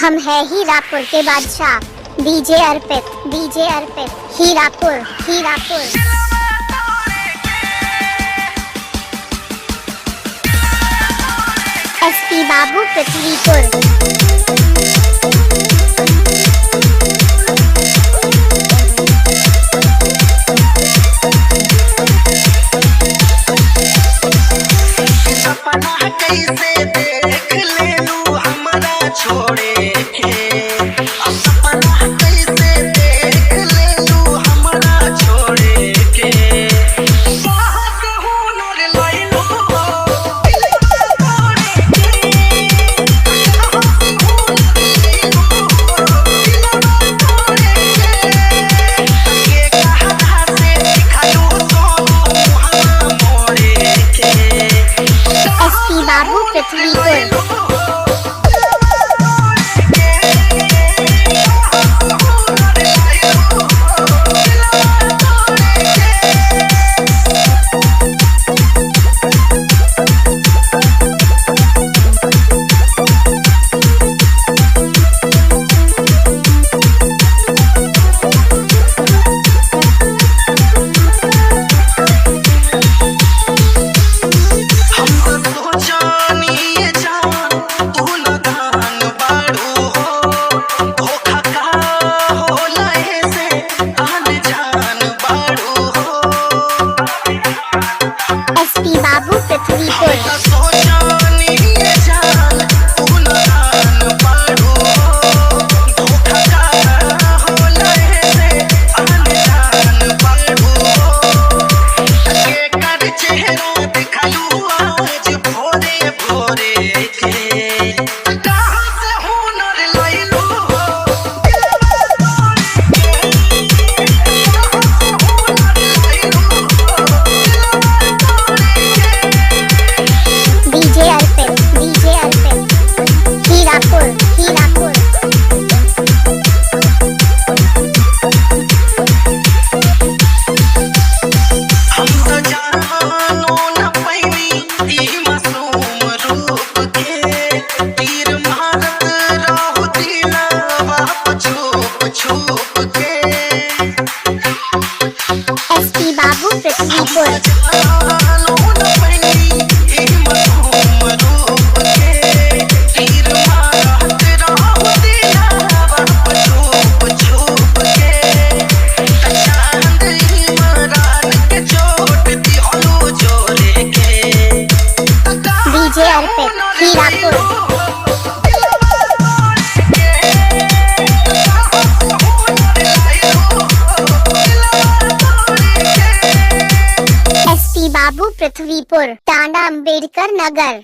हम है हीरापुर के बादशाह। डीजे अर्पित, डीजे अर्पित, हीरापुर, हीरापुर। एसपी बाबू पृथ्वीपुर। कैसे देख ले लू हमारा छोड़े के, सपना कैसे देख ले लू हमारा छोड़े के। बहुत हुनर लइलो तोड़े के, ये कहता से सिखालू सोनू हमारा मोड़े के। एसपी बाबू पृथ्वीपुर। एसपी बाबू पृथ्वीपुर। डीजे अर्पित, डीजे अर्पित, हीरापुर, हीरापुर। हम तो जानो न पैनी ई मासूम रूप के, तीर मारत रहो दिलवा छुप छुप के। एसपी बाबू पृथ्वीपुर। जानो न पैनी ई मासूम रूप के, तीर मारत रहो दिलवा छुप छुप के। चांद इमरान के चोट दिहलो जोरे के। डीजे अर्पित, हीरापुर। एसपी बाबू पृथ्वीपुर, टांडा अम्बेडकर नगर।